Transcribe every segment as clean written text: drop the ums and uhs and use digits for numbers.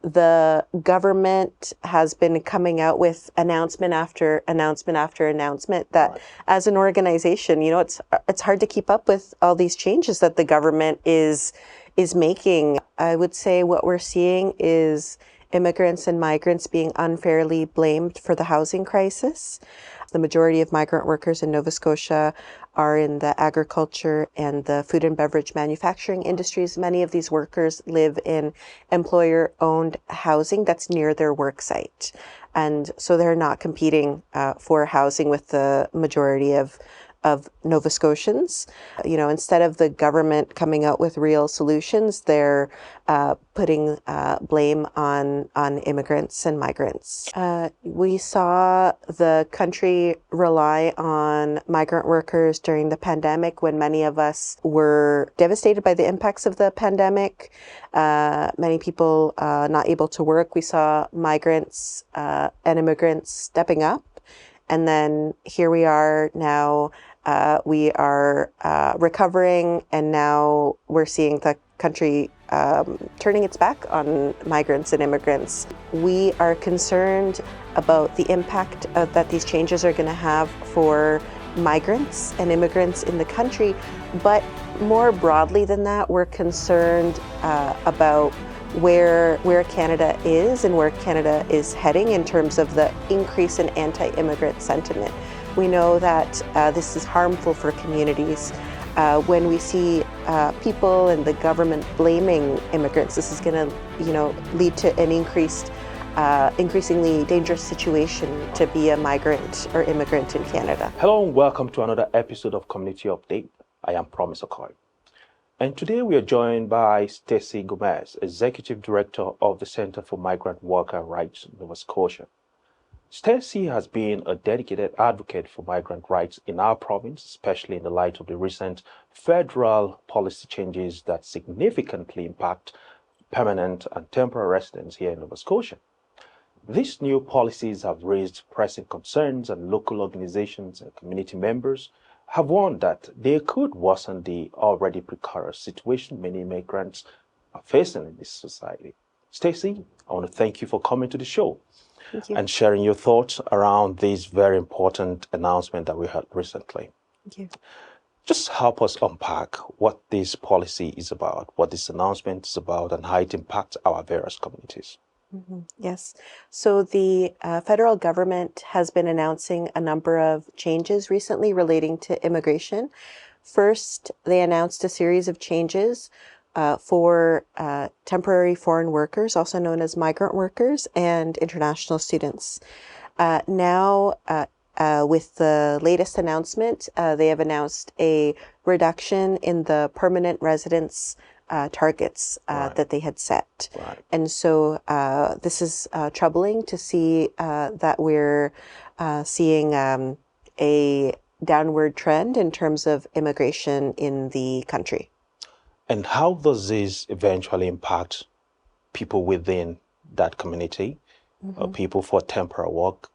the government has been coming out with announcement after announcement after announcement that as an organization, it's hard to keep up with all these changes that the government is making. I would say what we're seeing is immigrants and migrants being unfairly blamed for the housing crisis. The majority of migrant workers in Nova Scotia are in the agriculture and the food and beverage manufacturing industries. Many of these workers live in employer-owned housing that's near their work site. And so they're not competing for housing with the majority of Nova Scotians. Instead of the government coming out with real solutions, they're putting blame on immigrants and migrants. We saw the country rely on migrant workers during the pandemic when many of us were devastated by the impacts of the pandemic. Many people not able to work. We saw migrants and immigrants stepping up. And then here we are now. We are recovering, and now we're seeing the country turning its back on migrants and immigrants. We are concerned about the impact that these changes are going to have for migrants and immigrants in the country. But more broadly than that, we're concerned about where Canada is and where Canada is heading in terms of the increase in anti-immigrant sentiment. We know that this is harmful for communities. When we see people and the government blaming immigrants, this is going to, lead to an increasingly dangerous situation to be a migrant or immigrant in Canada. Hello and welcome to another episode of Community Update. I am Promise Okoy. And today we are joined by Stacey Gomez, Executive Director of the Centre for Migrant Worker Rights, Nova Scotia. Stacey has been a dedicated advocate for migrant rights in our province, especially in the light of the recent federal policy changes that significantly impact permanent and temporary residents here in Nova Scotia. These new policies have raised pressing concerns, and local organizations and community members have warned that they could worsen the already precarious situation many migrants are facing in this society. Stacey, I want to thank you for coming to the show and sharing your thoughts around this very important announcement that we had recently. Thank you. Just help us unpack what this policy is about, what this announcement is about, and how it impacts our various communities. Yes. So the federal government has been announcing a number of changes recently relating to immigration. First, they announced a series of changes for temporary foreign workers, also known as migrant workers, and international students. Now, with the latest announcement, they have announced a reduction in the permanent residence targets that they had set. And so this is troubling to see that we're seeing a downward trend in terms of immigration in the country. And how does this eventually impact people within that community, people for temporary work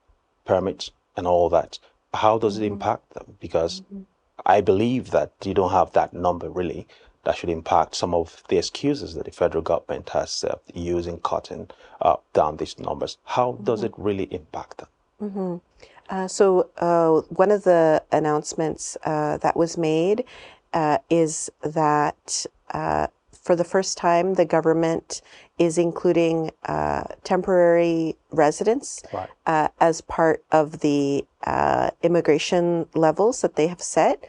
permits and all that? How does it impact them? Because I believe that you don't have that number really that should impact some of the excuses that the federal government has used in cutting down these numbers. How does it really impact them? So one of the announcements that was made is that for the first time, the government is including temporary residents as part of the immigration levels that they have set.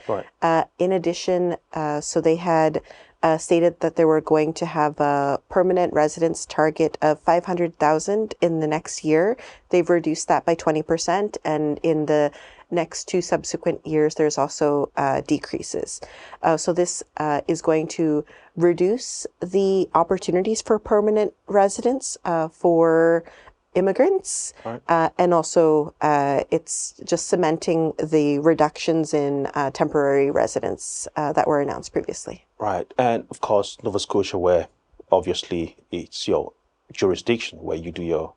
In addition, so they had stated that they were going to have a permanent residence target of 500,000 in the next year. They've reduced that by 20%, and in the next two subsequent years, there's also decreases. So this is going to reduce the opportunities for permanent residence for immigrants, and also it's just cementing the reductions in temporary residence that were announced previously. Right, and of course, Nova Scotia, where obviously it's your jurisdiction where you do your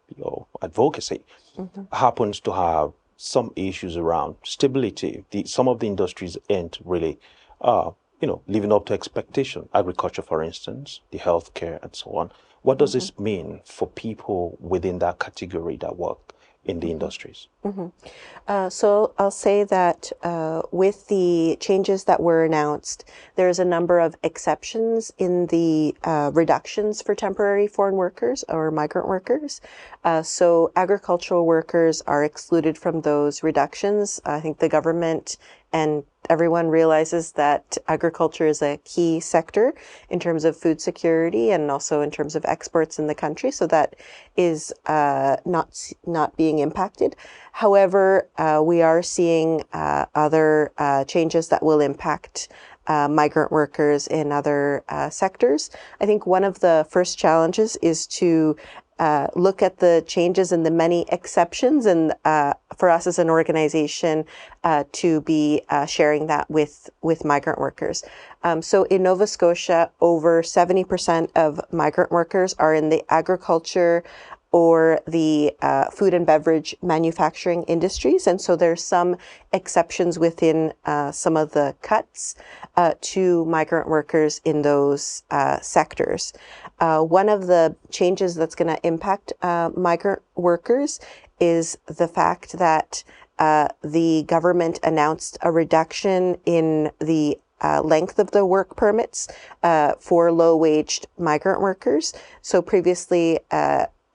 advocacy, happens to have some issues around stability. Some of the industries ain't really, living up to expectation. Agriculture, for instance, the healthcare, and so on. What does this mean for people within that category that work in the industries? So I'll say that with the changes that were announced, there's a number of exceptions in the reductions for temporary foreign workers or migrant workers. So agricultural workers are excluded from those reductions. I think the government and everyone realizes that agriculture is a key sector in terms of food security and also in terms of exports in the country. So that is not being impacted. However, we are seeing other changes that will impact migrant workers in other sectors. I think one of the first challenges is to look at the changes and the many exceptions, and for us as an organization to be sharing that with migrant workers. So in Nova Scotia, over 70% of migrant workers are in the agriculture or the food and beverage manufacturing industries. And so there's some exceptions within some of the cuts to migrant workers in those sectors. One of the changes that's going to impact migrant workers is the fact that the government announced a reduction in the length of the work permits for low-waged migrant workers. So previously,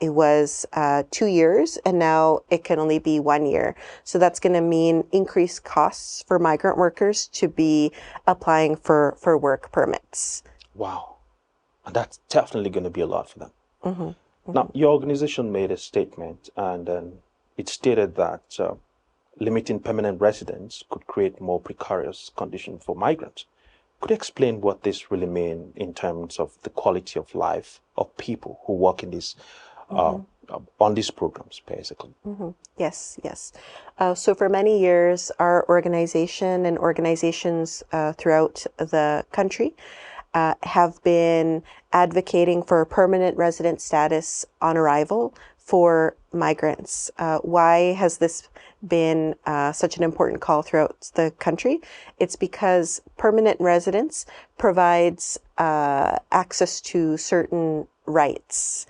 it was 2 years, and now it can only be 1 year. So that's going to mean increased costs for migrant workers to be applying for work permits. Wow. And that's definitely going to be a lot for them. Now, your organization made a statement, and it stated that limiting permanent residence could create more precarious conditions for migrants. Could you explain what this really means in terms of the quality of life of people who work in this on these programs, basically? Yes. So for many years, our organization and organizations throughout the country have been advocating for permanent resident status on arrival for migrants. Why has this been such an important call throughout the country? It's because permanent residence provides access to certain rights.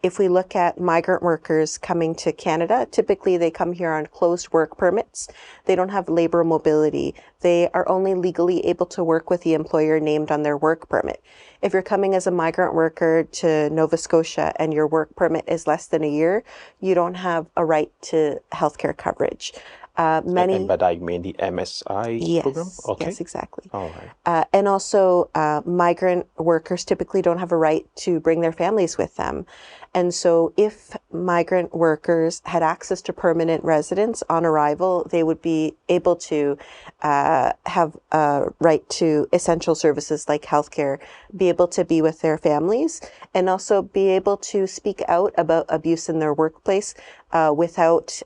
If we look at migrant workers coming to Canada, typically they come here on closed work permits. They don't have labor mobility. They are only legally able to work with the employer named on their work permit. If you're coming as a migrant worker to Nova Scotia and your work permit is less than a year, you don't have a right to healthcare coverage. And by that you mean the MSI program? Okay. Yes, exactly. All right. And also, migrant workers typically don't have a right to bring their families with them. And so if migrant workers had access to permanent residence on arrival, they would be able to have a right to essential services like healthcare, be able to be with their families, and also be able to speak out about abuse in their workplace without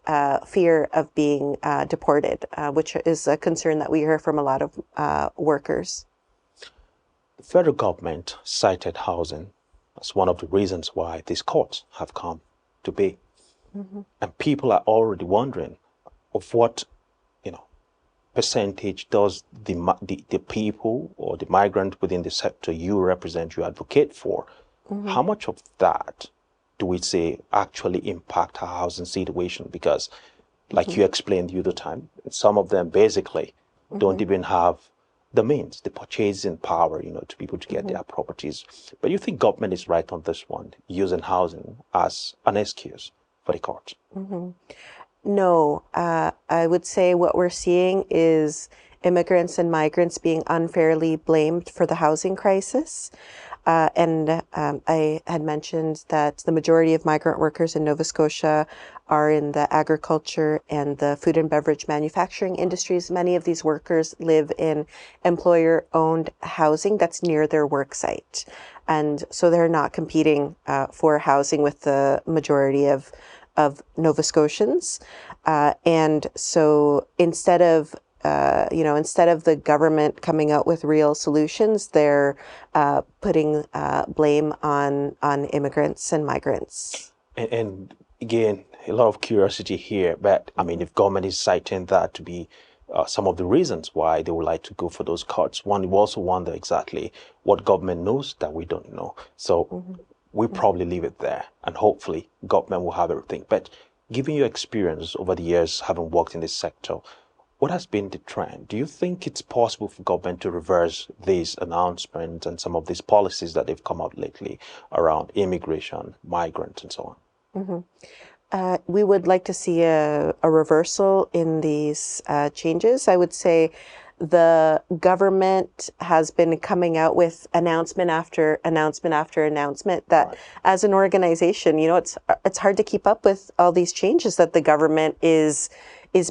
fear of being deported, which is a concern that we hear from a lot of workers. The federal government cited housing as one of the reasons why these courts have come to be. And people are already wondering of what, percentage does the people or the migrant within the sector you represent, you advocate for, how much of that do we say actually impact our housing situation? Because like you explained the other time, some of them basically don't even have the means, the purchasing power, to be able to get their properties. But you think government is right on this one, using housing as an excuse for the court? No, I would say what we're seeing is immigrants and migrants being unfairly blamed for the housing crisis. And I had mentioned that the majority of migrant workers in Nova Scotia are in the agriculture and the food and beverage manufacturing industries. Many of these workers live in employer-owned housing that's near their work site. And so they're not competing for housing with the majority of Nova Scotians. And so instead of the government coming out with real solutions, they're putting blame on immigrants and migrants. And again, a lot of curiosity here, but I mean, if government is citing that to be some of the reasons why they would like to go for those cuts, one will also wonder exactly what government knows that we don't know. So we probably leave it there, and hopefully government will have everything. But given your experience over the years having worked in this sector, what has been the trend? Do you think it's possible for government to reverse these announcements and some of these policies that they've come out lately around immigration, migrants, and so on? We would like to see a reversal in these changes. I would say the government has been coming out with announcement after announcement after announcement that as an organization, it's hard to keep up with all these changes that the government is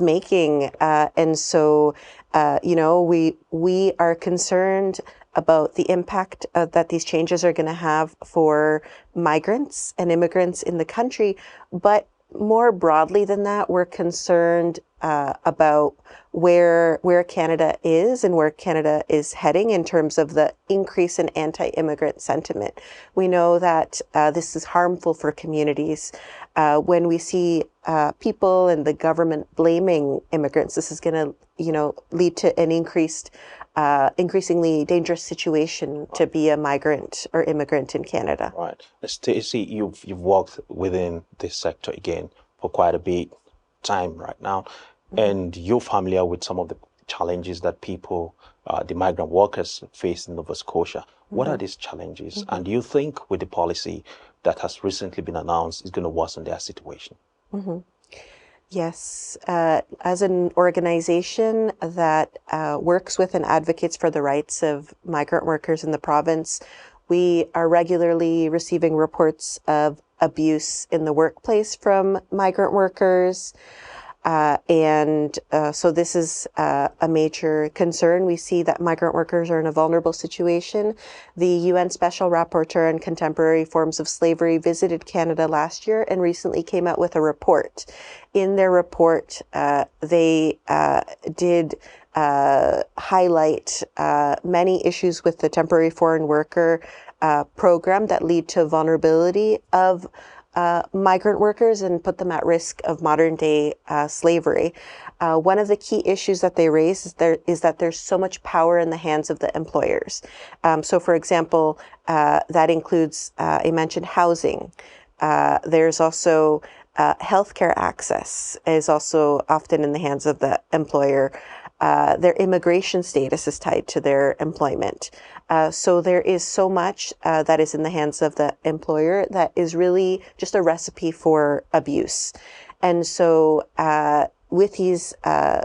making. And so, we are concerned about the impact that these changes are going to have for migrants and immigrants in the country. But more broadly than that, we're concerned about where Canada is and where Canada is heading in terms of the increase in anti-immigrant sentiment. We know that this is harmful for communities. When we see people and the government blaming immigrants, this is going to, lead to an increasingly dangerous situation to be a migrant or immigrant in Canada. Right. Stacey, you've worked within this sector again for quite a bit time right now, and you're familiar with some of the challenges that people, the migrant workers, face in Nova Scotia. What are these challenges? And do you think with the policy that has recently been announced is going to worsen their situation? Yes. As an organization that works with and advocates for the rights of migrant workers in the province, we are regularly receiving reports of abuse in the workplace from migrant workers. So this is a major concern. We see that migrant workers are in a vulnerable situation. The UN Special Rapporteur on Contemporary Forms of Slavery visited Canada last year and recently came out with a report. In their report, they did highlight many issues with the temporary foreign worker program that lead to vulnerability of migrant workers and put them at risk of modern day slavery. One of the key issues that they raise is that there's so much power in the hands of the employers. So for example, that includes, I mentioned housing. There's also healthcare access is also often in the hands of the employer. Their immigration status is tied to their employment. So there is so much that is in the hands of the employer that is really just a recipe for abuse. And so with these,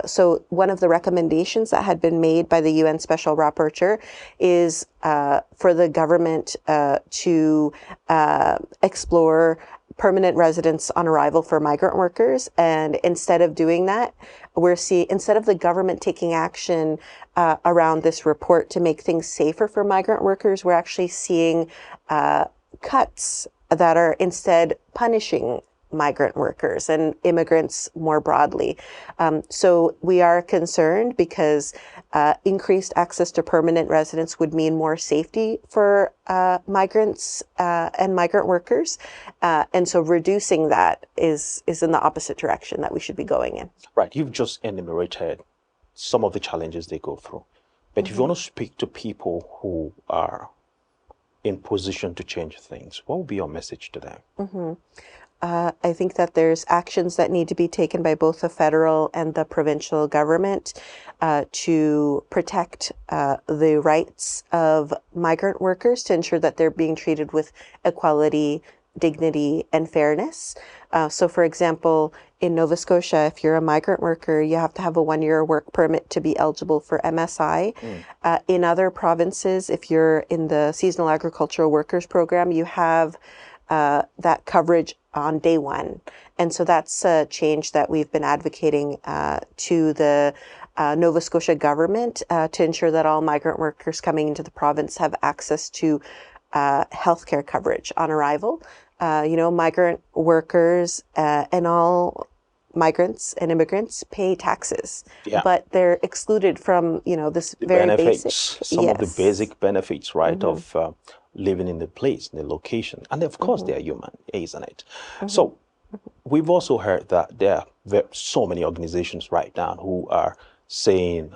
so one of the recommendations that had been made by the UN Special Rapporteur is for the government to explore permanent residence on arrival for migrant workers. And instead of doing that, instead of the government taking action around this report to make things safer for migrant workers, we're actually seeing cuts that are instead punishing migrant workers and immigrants more broadly. So we are concerned because increased access to permanent residence would mean more safety for migrants and migrant workers. And so reducing that is in the opposite direction that we should be going in. Right. You've just enumerated some of the challenges they go through. But if you want to speak to people who are in position to change things, what would be your message to them? I think that there's actions that need to be taken by both the federal and the provincial government to protect the rights of migrant workers, to ensure that they're being treated with equality, dignity, and fairness. So for example, in Nova Scotia, if you're a migrant worker, you have to have a 1-year work permit to be eligible for MSI. In other provinces, if you're in the seasonal agricultural workers program, you have that coverage on day one. And so that's a change that we've been advocating to the Nova Scotia government to ensure that all migrant workers coming into the province have access to healthcare coverage on arrival. Migrant workers and all migrants and immigrants pay taxes, but they're excluded from, this The very benefits, basic. some of the basic benefits, right, of living in the place, in the location. And of course, they are human, isn't it? So we've also heard that there are so many organizations right now who are saying,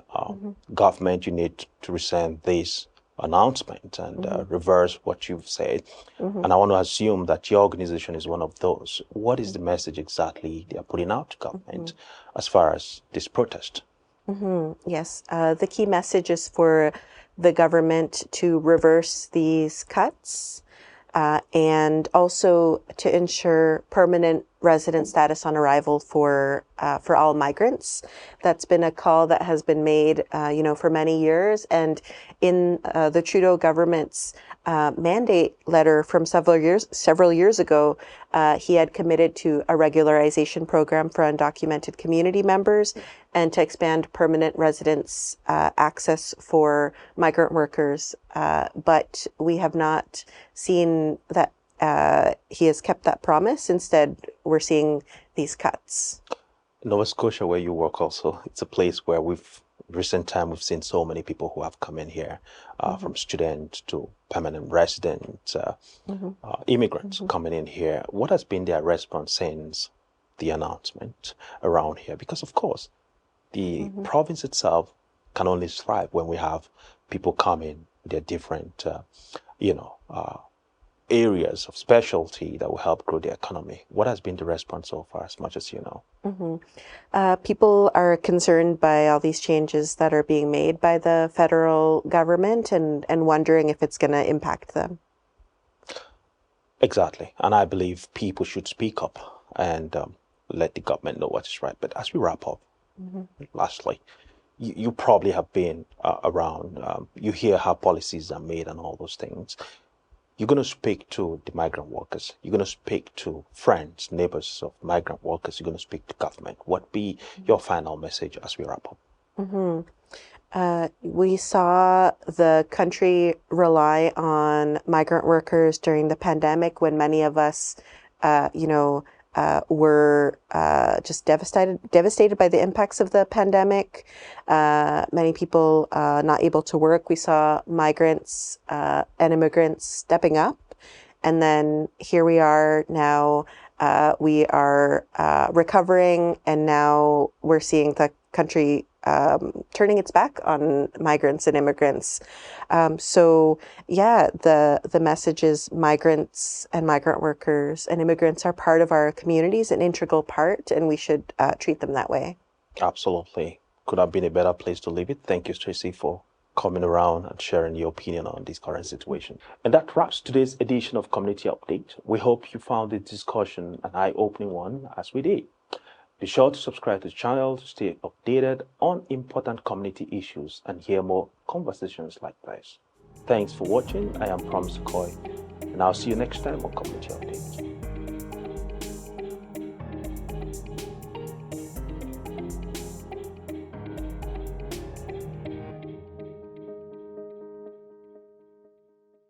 government, you need to rescind these announcement and reverse what you've said. And I want to assume that your organization is one of those. What is the message exactly they are putting out to government as far as this protest? Yes, the key message is for the government to reverse these cuts and also to ensure permanent resident status on arrival for all migrants. That's been a call that has been made, for many years. And in the Trudeau government's mandate letter from several years ago, he had committed to a regularization program for undocumented community members and to expand permanent residence access for migrant workers. But we have not seen that he has kept that promise. Instead, we're seeing these cuts. Nova Scotia, where you work also, it's a place where recent time we've seen so many people who have come in here, from students to permanent residents, immigrants coming in here. What has been their response since the announcement around here? Because of course, the province itself can only thrive when we have people coming with their different, areas of specialty that will help grow the economy. What has been the response so far, as much as you know? People are concerned by all these changes that are being made by the federal government and wondering if it's going to impact them. Exactly. And I believe people should speak up and let the government know what is right. But as we wrap up, lastly, you probably have been around. You hear how policies are made and all those things. You're going to speak to the migrant workers. You're going to speak to friends, neighbors of migrant workers. You're going to speak to government. What be your final message as we wrap up? We saw the country rely on migrant workers during the pandemic when many of us, were just devastated by the impacts of the pandemic. Many people not able to work. We saw migrants and immigrants stepping up. And then here we are now. We are recovering, and now we're seeing the country turning its back on migrants and immigrants. The message is migrants and migrant workers and immigrants are part of our communities, an integral part, and we should treat them that way. Absolutely. Could have been a better place to leave it. Thank you, Stacey, for coming around and sharing your opinion on this current situation. And that wraps today's edition of Community Update. We hope you found this discussion an eye-opening one, as we did. Be sure to subscribe to the channel to stay updated on important community issues and hear more conversations like this. Thanks for watching. I am Promise Koy, and I'll see you next time on Community Update.